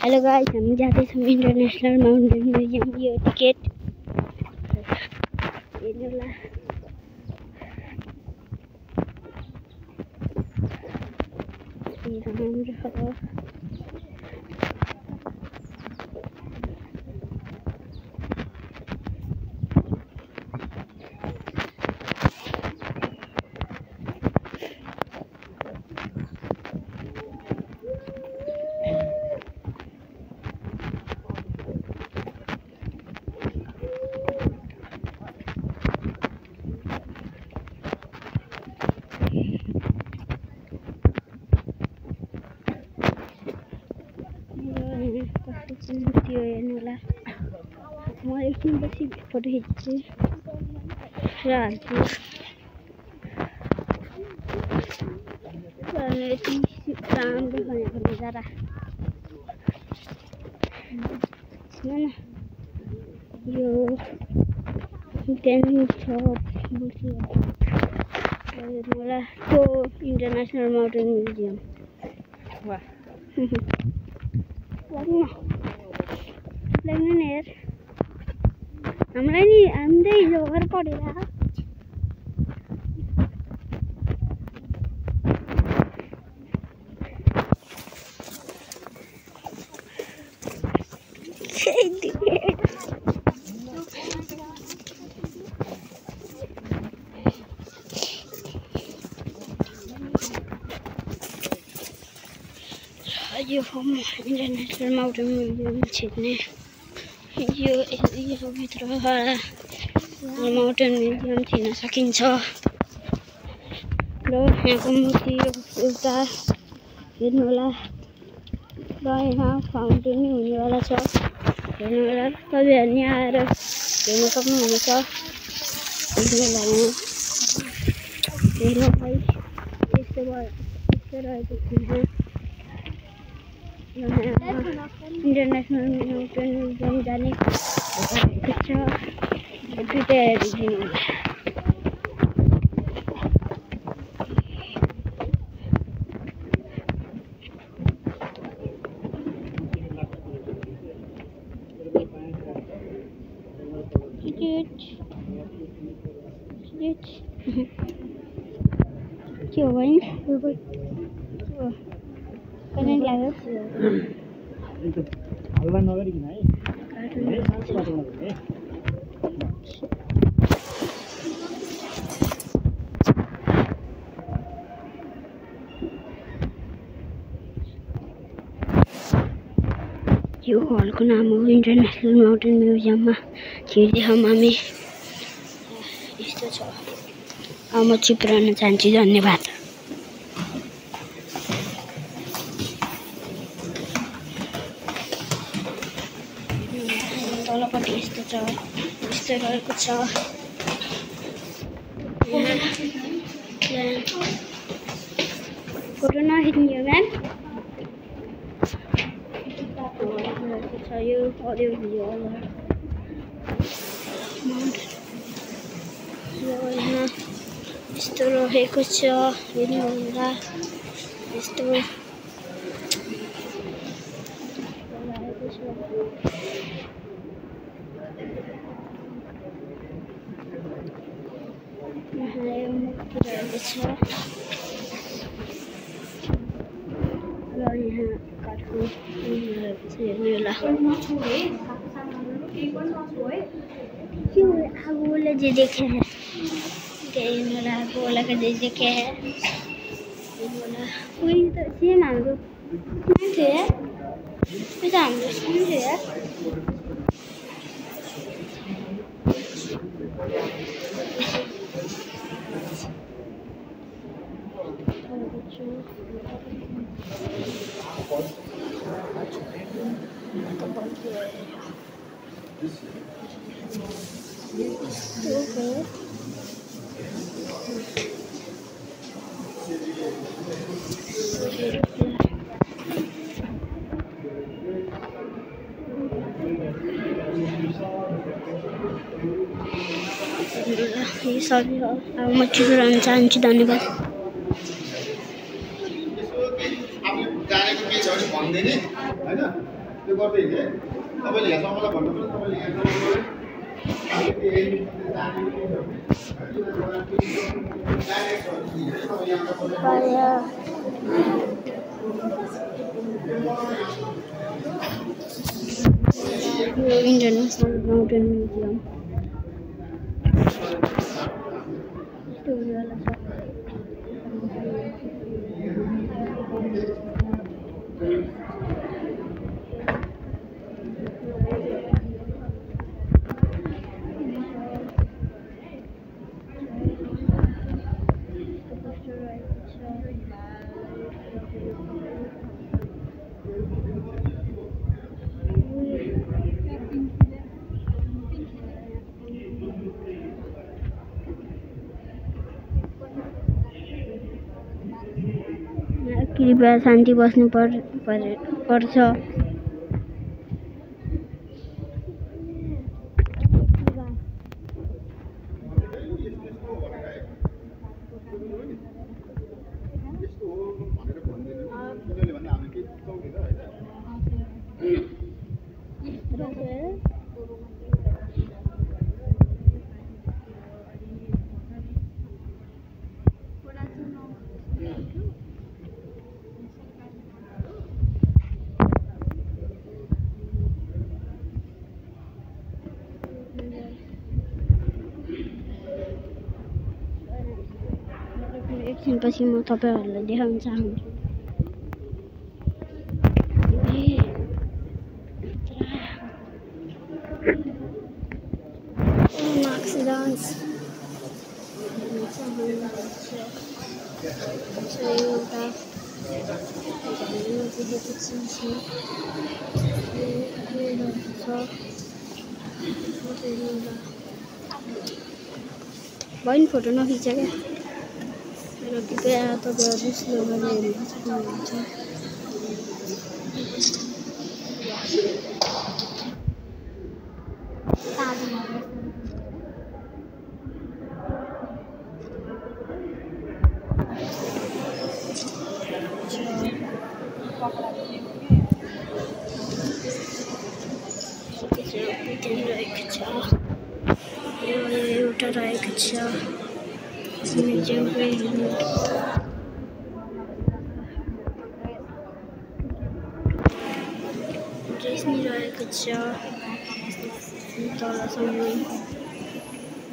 Hello guys, हामी जाँदैछौँ international mountain museum. यो टिकट हेर्नुला। राम्रो हो। त्यो हेर्नुला। म एकछिनपछि फोटो खिच्छु र हाल्छु। यति राम्रो भनेको नजारा यो त्यहाँदेखि छ हेर्नुला। त्यो इन्टरनेसनल माउन्टेन म्युजियम। लाग्नु नि यार, हामीलाई नि हाम्रै जोगर परेर यो इन्टरनेसनल माउन्टेन म्युजियम छिर्ने यो भित्र माउन्टेन म्युजियम छिर्न सकिन्छ। र यहाँको मूर्ति एउटा हेर्नुहोला। र यहाँ फाउन्टेन हुनेवाला छ हेर्नुहोला। तपाईँहरू यहाँ आएर हेर्न सक्नुहुनेछ। हेर्नुहोला हेर्नु भाइ, यस्तो रहेको छ। इन्टरनेसनल माउन्टेन म्युजियम जाने छ। दुईटा हेरिदिनु होला। के हो भाइ? करेन्ट लाग्यो? हल्ला नगरिकन है। यो हलको नाम हो इन्टरनेसनल माउन्टेन म्युजियममा छिर्दैछौँ हामी। यस्तो छ। म चुप रहन चाहन्छु। धन्यवाद। तलपट्टि यस्तो छ, यस्तो रहेको छ। फोटो नखिच्नु म्याम। यो अडियो भिडियो यहाँ यस्तो रहेको छ। हेर्नुहोला यस्तो रहेको छ। यहाँ मूर्ति रहेको छ। र यहाँ काठको रहेको छ। हेर्नुहोला आगो वाला जो देखे है, आगो वाला का जो देखे है। कोई तो सेम हाम्रो थियो यार। यो त हाम्रो सेम थियो यार। ये सबै हो। अब म चुप रहन चाहन्छु। धन्यवाद। जानेको के छ भने भन्दैन हैन। त्यो गर्दै थिए तपाईले यहाँ मलाई भन्नु पर्छ तपाईले यहाँ International Mountain Museum. कृपया शान्ति बस्नु पर्छ। एकछिनपछि म तपाईहरुलाई देखाउन चाहन्छु। भयो फोटो नखिच क्या र कृपया तपाईहरु स्लो गरेर हेर्न सक्नुहुन्छ। एउटा रहेको छ म्युजियम ड्रेस नि रहेको छ तलसम्म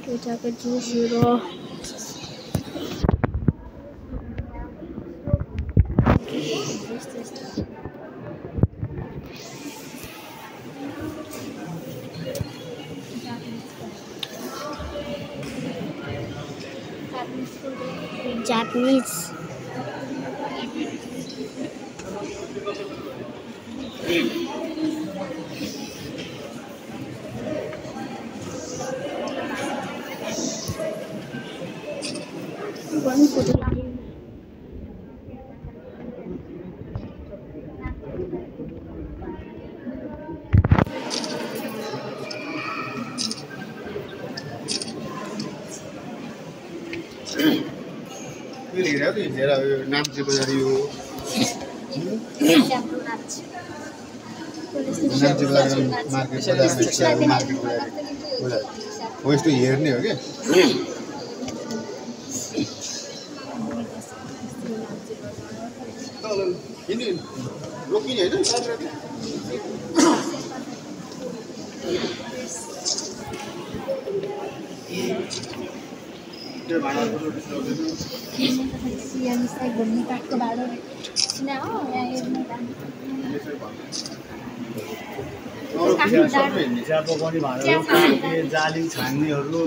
केटाको जुसहरू Japanese. One photo. नाम्ची बजार यो नाम्ची बजार मार्केट बजार हो यस्तो हेर्ने हो क्या किन रोकिने होइन घुम्ने काठको भाडो चिया पकाउने भाँडाहरू जाली छान्नेहरू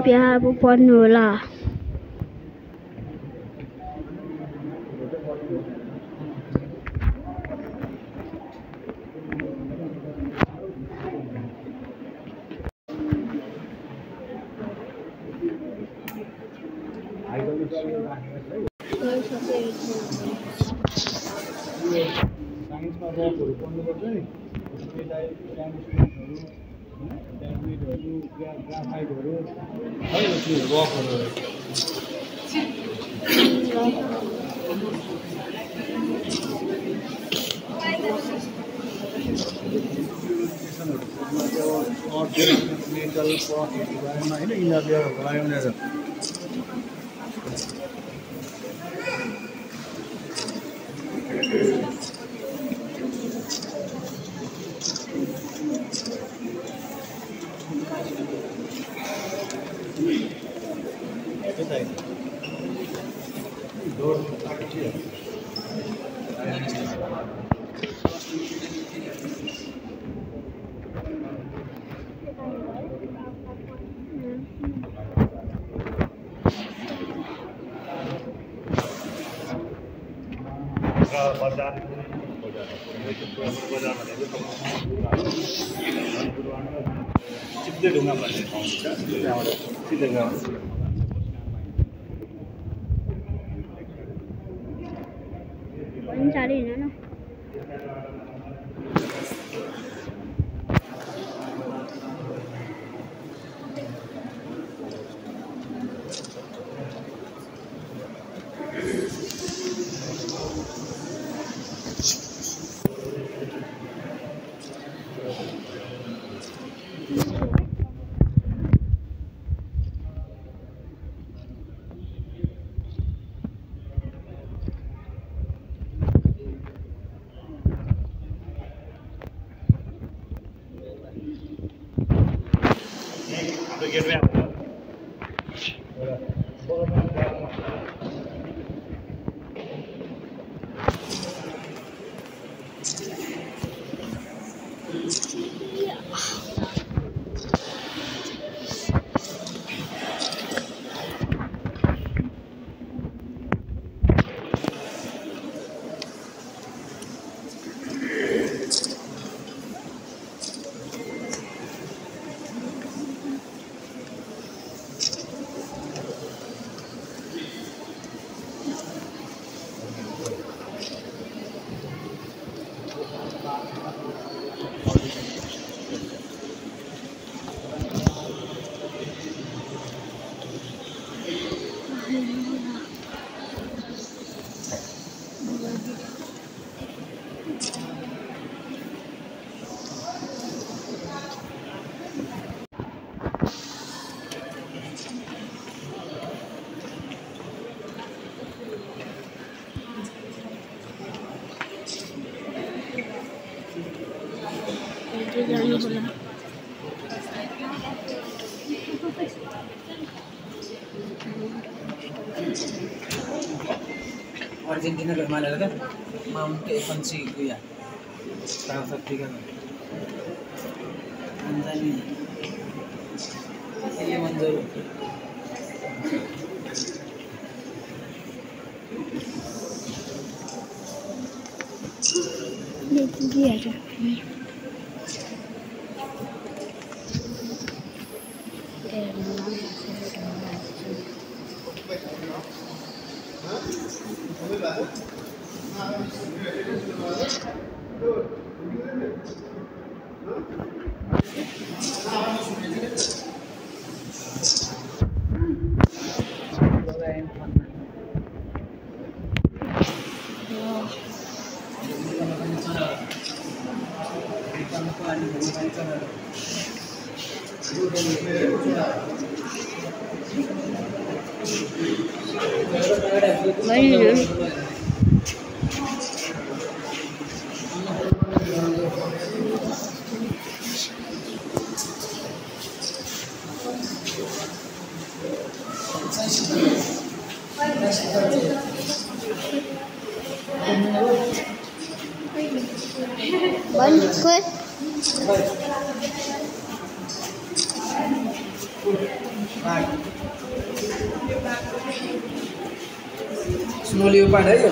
बिहा अब पढ्नु होला। साइन्समा रकहरू पढ्नुपर्छ नि, ग्राफाइटहरू है, त्यो रकहरू मेटल पटहरूको बारेमा होइन, इनरलेयरहरूको बारेमा उनीहरू चिप्ले ढुङ्गा भन्ने ठाउँ छ, त्यहाँबाट सिधै गयो। साह्रै होइन न। जानु होला। Argentina los malos, ¿verdad? Mount F1 kuya. South Africa. Tanzania. Kilimanjaro. Lihat dia aja. Snow leopard है यो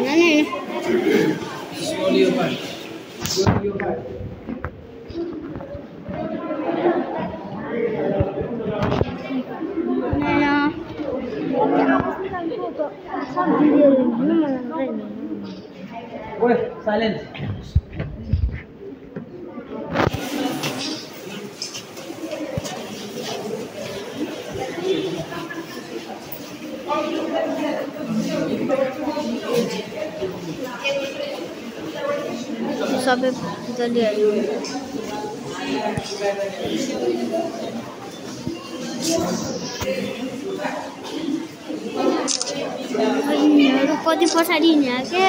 नहीं Snow leopard Oye, silence. सबै जलिहाल्यो यिनीहरू कति पछाडि हिँड्या के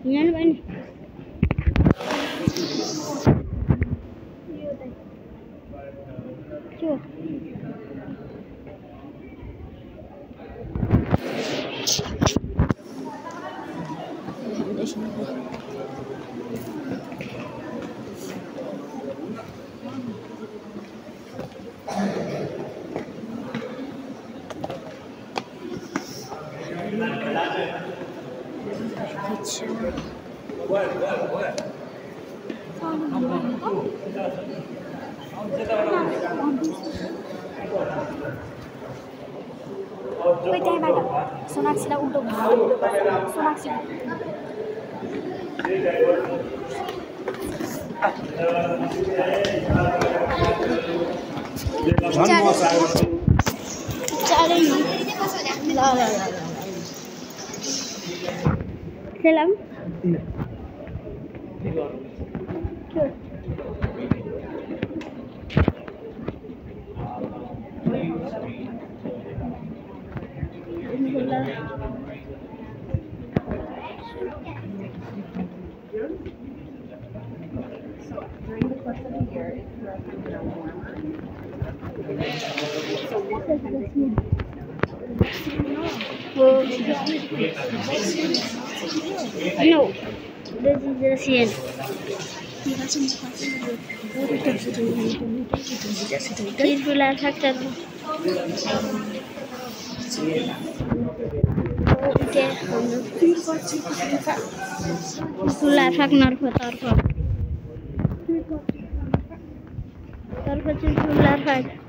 Yan ba ni? Cuk. Wait, त्यहाँबाट सोनाक्षीलाई उल्टो Sonakshi Selam. During the course of the year, if you are feeling warmer, so what No, this is the scene. Circular factor. Okay, circular factor circular factor.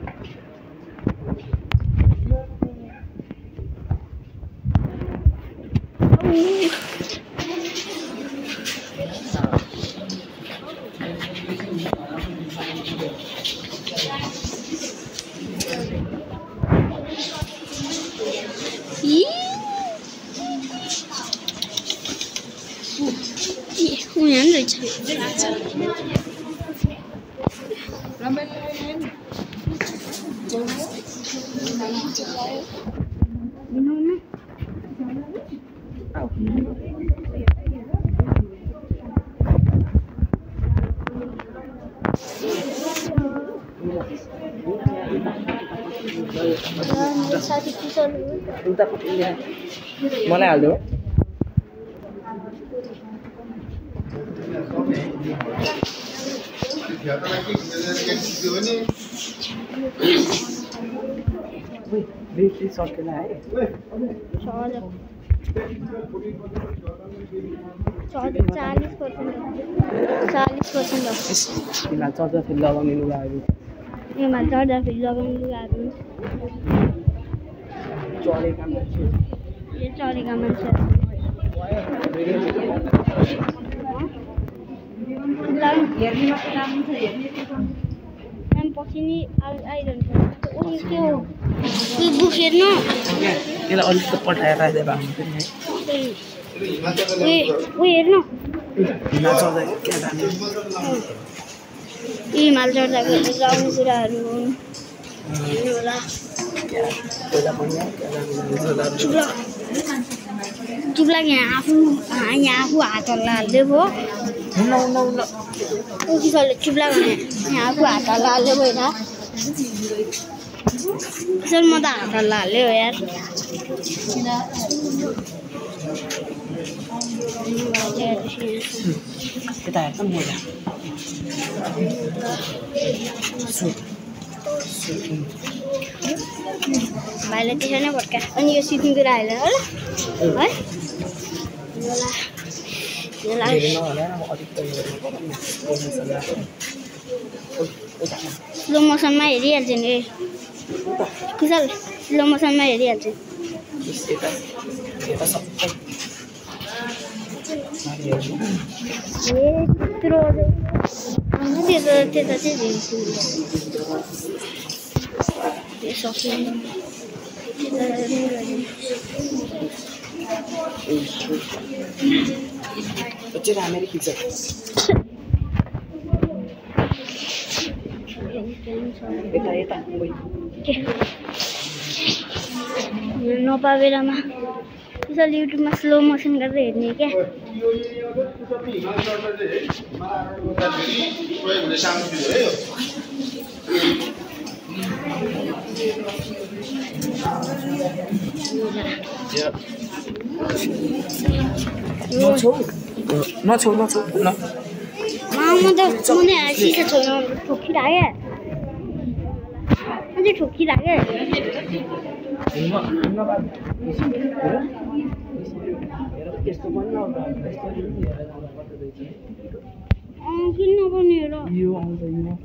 मलाई हाल्दियो सकेन है 40% चर्चा फेरि लगाउने लुगाहरू यसमा चढ्दाखेरि लगाउने लुगाहरू चढेका मान्छे यो चढेका मान्छे पछि नि आइरहन्छ उयो के हो बुक हेर्नु त्यसलाई अलिक त पठाएर राख्दै भए हुन्थ्यो नि उयो हेर्नु हिमाल चढ्दा क्या जाने यी हिमाल चढ्दाको लगाउने कुराहरू हुन् होला पहिला पनि चुप्लाक यहाँ आफू हातहरूलाई हाल्दै भयो चुप्लाक यहाँ आफू हातहरूलाई हाल्दै भयो होइन सर म त हातहरूलाई हाल्यो हो यार यता हेर्छ मजा भाइलाई त्यसरी नै भट्का अनि यो सिक्नुतिर हाल्यो होला है स्लो मोसनमा हेरिहाल्छ नि कुशल स्लो मोसनमा हेरिहाल्छ त्यत्रो त्यता चाहिँ राम्ररी खिच्छ नपा बेलामा त्यसैले युट्युबमा स्लो मोसन गरेर हेर्ने क्या नछौ न म त सिसा छोड्नु ठोकिराखेँ अझै ठोकिराखेँ किन नपर्ने हेर यो आउँछ यो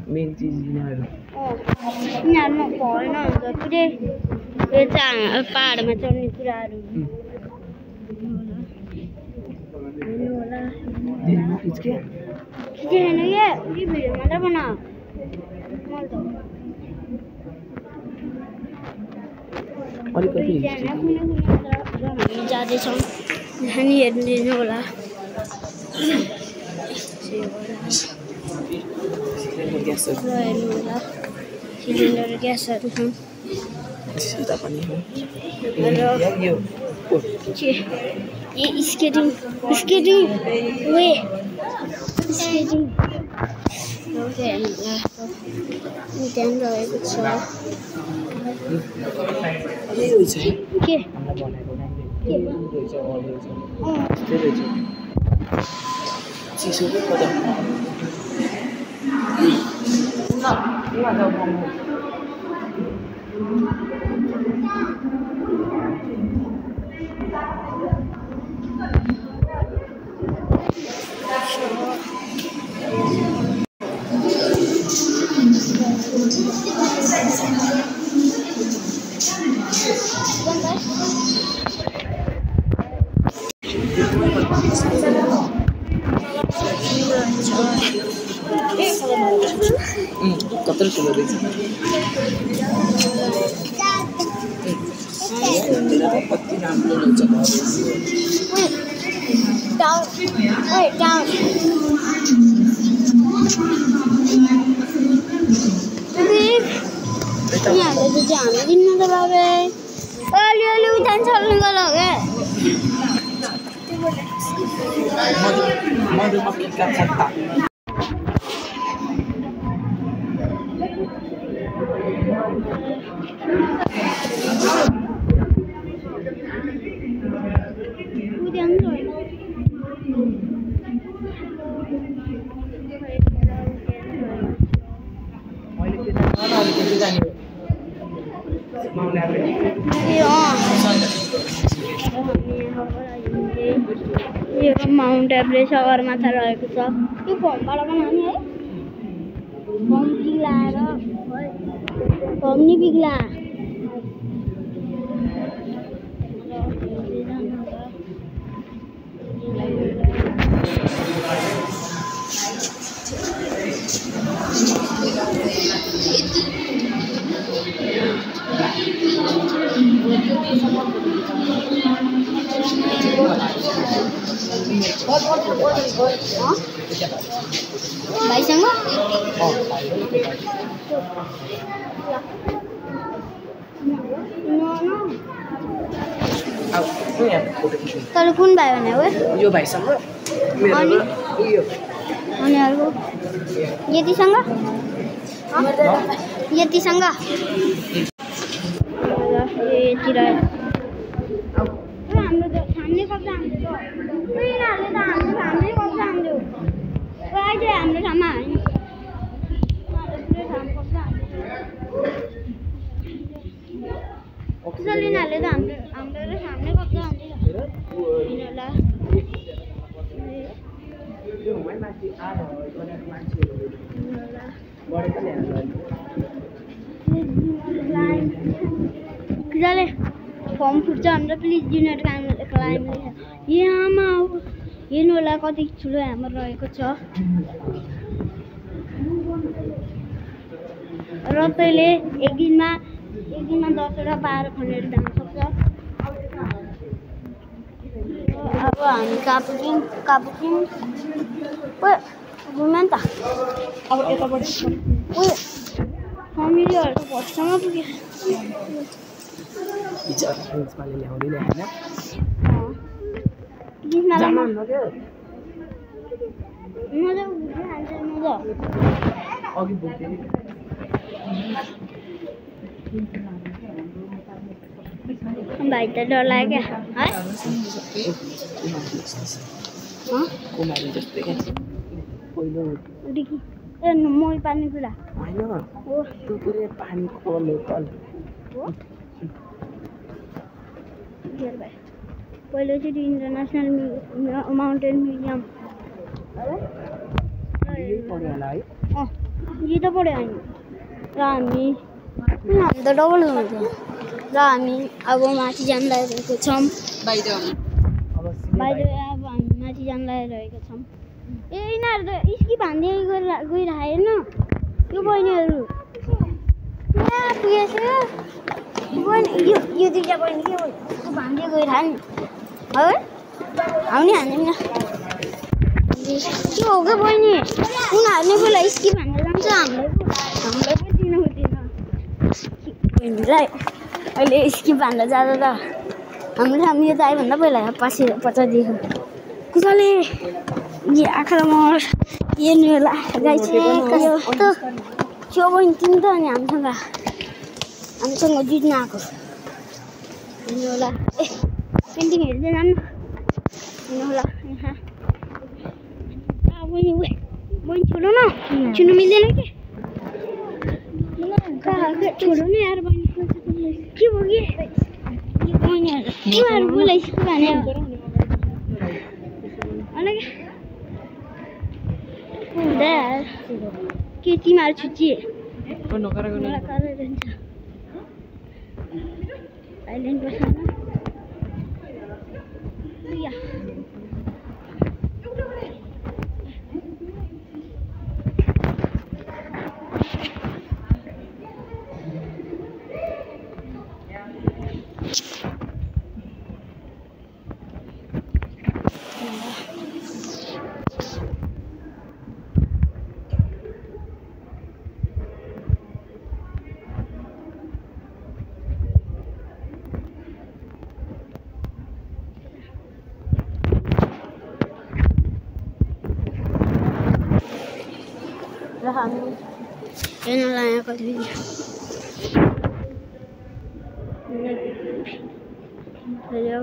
मेन चिज यिनीहरू यिनीहरूमा भएन हुन्छ पुरै यो चाहिँ पाहाडमा चढ्ने कुराहरू खिचेन क्या यो भिडियो मात्र बना अलिकति हामी जाँदैछौँ हामी हेर्नु होला हेर्नु होला सिलिन्डर ग्यासहरू छन् ये स्केटिङ वे स्केटिङ त्यहाँ रहेको छ के चिसो कता कत्रो ठुलो रहेछ कति राम्रो रहेछ यहाँले चाहिँ हामी दिन्न त बाबे अलिअलि उठान चल्नुको लगे मधुमक्खी का छत्ता यो माउन्ट एभरेस्ट सगरमाथा रहेको छ यो फर्मबाट बनाउने है फर्म पिग्लाएर फर्म नि पिग्ला भाइसँग तर कुन भाइ भने हो यो भाइसँग अनि अर्को यतिसँग यतिसँग यति रह्यो हाम्रो त छान्ने कब्जा हाम्रो यिनीहरूले त हाम्रो छान्ने कब्जा हाम्रो अहिले हाम्रो ठाउँमा होइन यिनीहरूले त हाम्रो सामने कब्जा हान्छ फर्म फुट्छ हाम्रो प्लिज जुनियर क्लाइम यहाँमा हेर्नु होला कति ठुलो हाम्रो रहेको छ र तैँले एक दिनमा 10वटा पाएर खनेर जान सक्छ अब हामी कापुकिङ घुम्यो नि त अब यताबाट फ्यामिलीहरू भर्सम्म पुग्यो भाइ त डर लाग्यो क्या है मही पार्ने कुरा पहिलोचोटि इन्टरनेसनल माउन्टेन म्युजियम यो त पढ्यो होइन र हामी त डबल हुन्थ्यो र हामी अब माथि जान लागिरहेको छौँ बाहिर अब हामी माथि जान लागिरहेको छौँ ए यिनीहरू त स्की भान्दै गइरहेको हेर्नु यो बहिनीहरू पुगेछ यो दुईवटा बहिनी के भान्दै गइरह नि है आउने हान्दैन के हो क्या बहिनी उनीहरूले पहिला स्की भान्दै जान्छ हामीलाई पो दिनु हुँदैन बहिनीलाई अहिले स्की भान्दा जाँदा त हाम्रो यो त आइभन्दा पहिला पचाइदिएको कसैले आँखामा हेर्नु होला गाई त्यो बहिनी तिमी त अनि हामीसँग जित्न आएको हेर्नु होला ए पेन्टिङ हेर्दै जानु हेर्नु होला बहिनी छोडो न छुनु मिल्दैन के छोडो न यार बहिनी के भयो कि बहिनीहरू तिमीहरू बोलाइसक्यो भने हुँदा के तिमीहरू छुच्ची साइलेन्ट बस्न हामी हेर्न लागेको थियो hello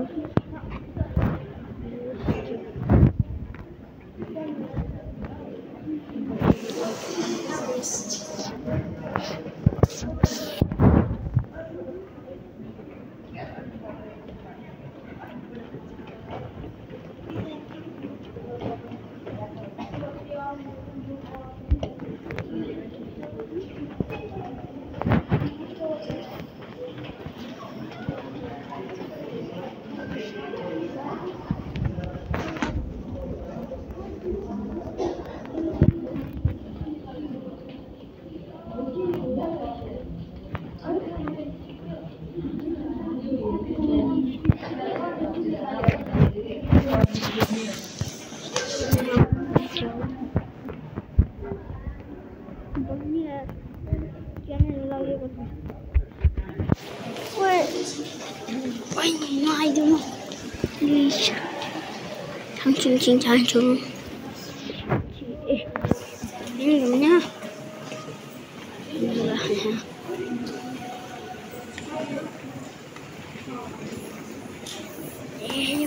I don't know. Please. Ching chong. Ini gimana?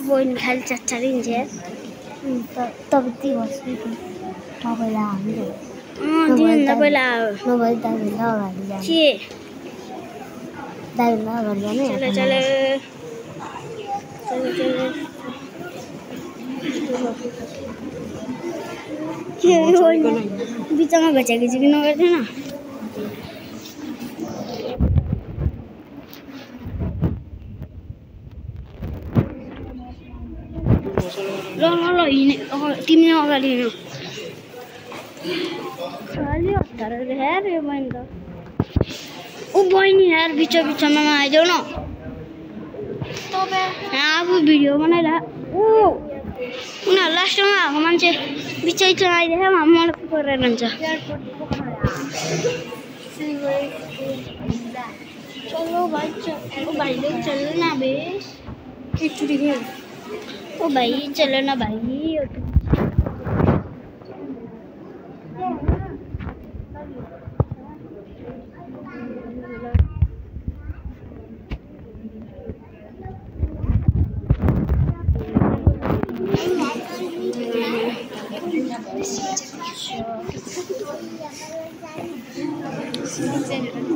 Buồn khai chặt chặt đi chứ. Tập đi vào suy nghĩ. Nó phải làm gì? Đi nó phải làm. Nó phải tay mình đâu là gì? Chị. Tay mình đâu là gì này? Chale. Chị ơi, bicara baca gitu gini nggak ada. Lo ini timnya kali ini. Kali otar है रे बंदा. ओ boy नहीं यार बीच में आ जाओ ना. तो बे हाँ वो वीडियो बना रहा. ओ उन्हें लास्ट में आगे मानचे बीच में आई है मामा लोग कर रहे हैं ना. चलो भाई लोग चलो ना बे. किचड़ी है. ओ भाई चलो ना भाई.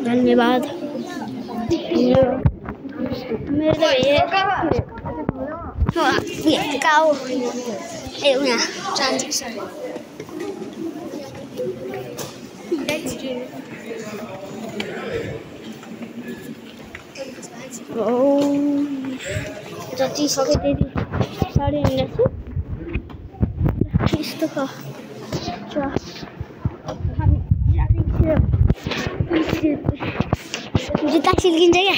धन्यवाद मेरे ये cao hiểu nè transition जति सक्यो त्यति साडी हिँड्दैछु यस्तो जुत्ता सिल्किन्छ क्या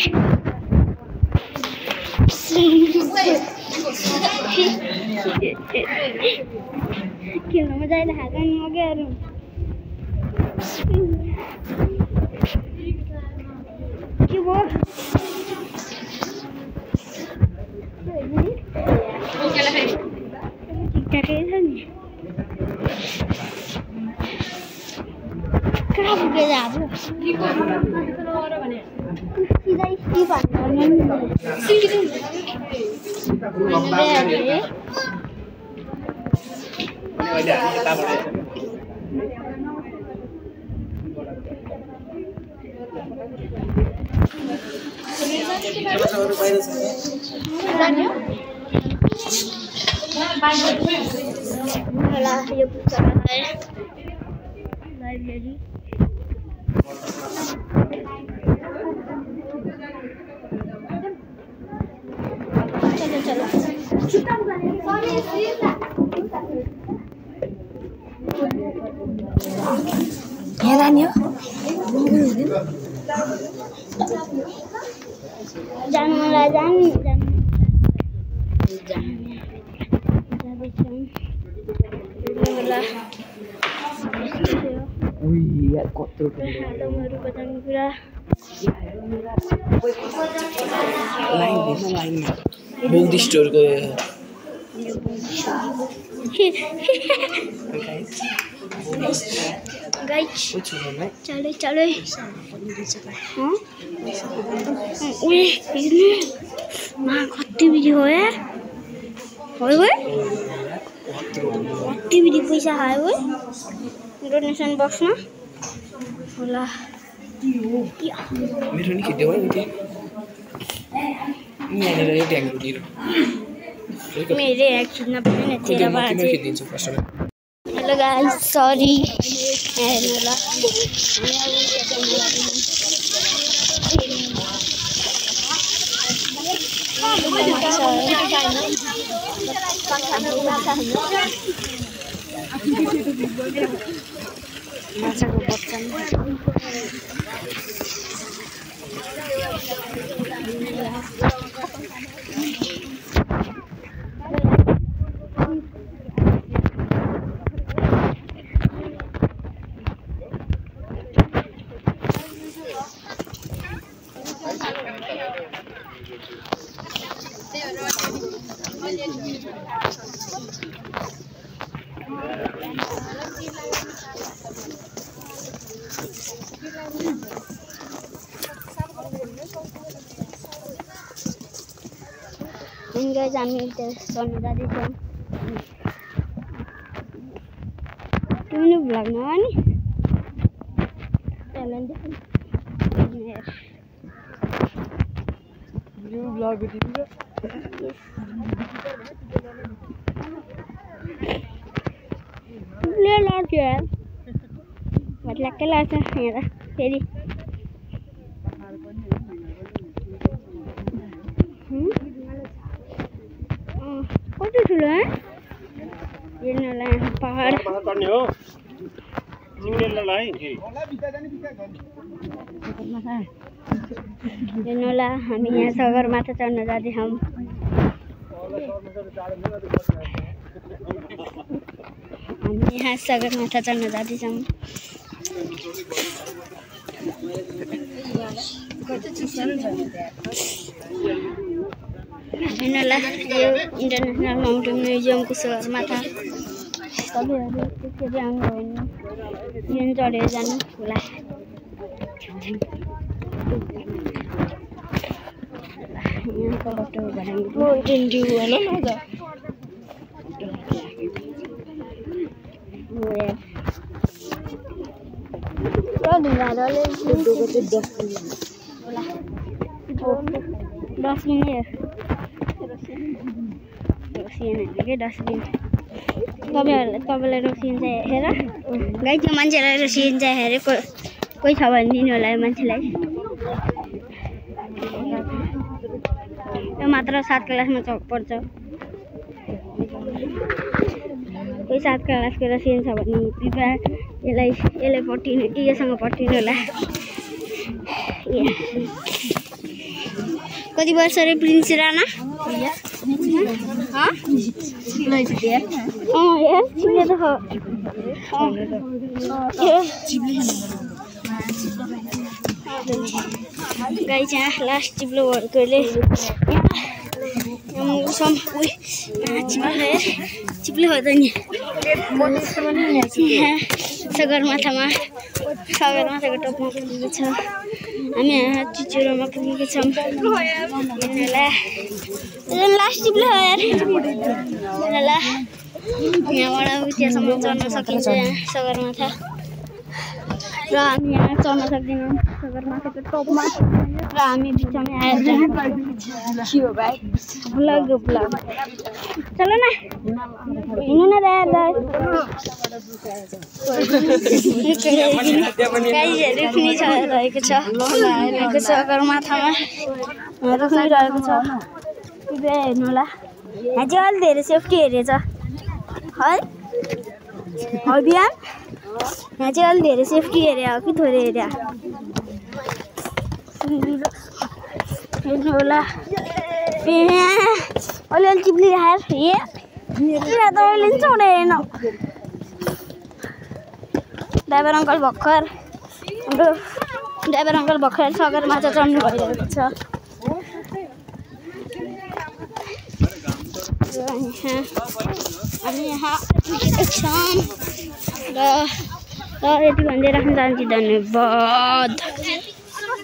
खेल्न मजा आइरहेको नि म क्या अरू के भयो ठिकठाकै छ नि कहाँ पुगेर हाम्रो सिधा स्टिप यो पुस्तकालय लाइब्रेरी चलो हेरा नि हो जानु मलाई जानु बुक स्टोर को गाइस कुछ नहीं चले चले उए हेर्नु मा कति भिडियो हो यार होय होय कति भिडियो पैसा खायो होय डोनेसन बक्समा होला मेरो नि खिच्दै भयो नि यहाँनिर यो ट्याङ्क दिएर मेरे खिच्न पनि तेरा बाजे म खिचिदिन्छु फर्स्ट हेलो गाइस सरी हेर्नु ल माछाको बच्चा guys, हामी चढ्न जाँदैछौँ तिमी भ्लगमा हो नि लाग्छ यहाँ फेरि कति ठुलो हेर्नुलाई पहाड हेर्नुला हामी यहाँ सगरमाथा चढ्न जाँदैछौँ हामी यहाँ सगरमाथा चढ्न जाँदैछौँ हेर्नुला यो इन्टरनेसनल माउन्टेन म्युजियमको सगरमाथा तपाईँहरू त्यसरी आउनुभयो भने यहाँ चढेर जानु होला यहाँको बाटो माउन्टेन भ्यू होला न त डस्टबिन डस्टबिन तपाईँलाई रोसिन चाहिँ हेर गाई त्यो मान्छेलाई रोसिन चाहिँ हेरे कोही छ भने दिनु होला यो मान्छेलाई यो मात्र 7 क्लासमा पढ्छ कोही 7 क्लासको रोसिन छ भने कृपया यसले पट्टिनु योसँग पट्टिनु होला कति वर्ष रे प्रिन्स राणा गाई चाहिँ लास्ट चिप्लो भएकोले चिप्लो हो त नि सगरमाथाको टपमा पुगेको छ हामी यहाँ चुचुरोमा पुगेको छौँ लास्ट चिप्लो हो यार यहाँबाट त्यहाँसम्म चढ्न सकिन्छ यहाँ सगरमाथा र हामी यहाँ चढ्न सक्दैनौँ सगरमाथाको टपमा र हामी बिचमा आएर भ्लग चलो न हिँड्नु न गाईहरू पनि रहेको छ सगरमाथामा रोक्निरहेको छ कृपया हेर्नु होला यहाँ चाहिँ अलिक धेरै सेफ्टी हेरेछ है अभियान यहाँ चाहिँ अलिक धेरै सेफ्टी हेरे हो कि थोरै हेरे हेर्नु होला अलिअलि चिप्ली राखेर त अहिले पनि चढेन ड्राइभर अङ्कल भर्खर हाम्रो ड्राइभर अङ्कल भर्खर सगरमाथा चढ्नु भइरहेको छ अनि यहाँ एग्जाम र यति भन्दै राख्न चाहन्छु धन्यवाद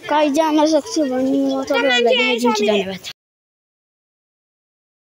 कहीँ जान सक्छु भने म तपाईँहरूलाई देखाइदिन्छु धन्यवाद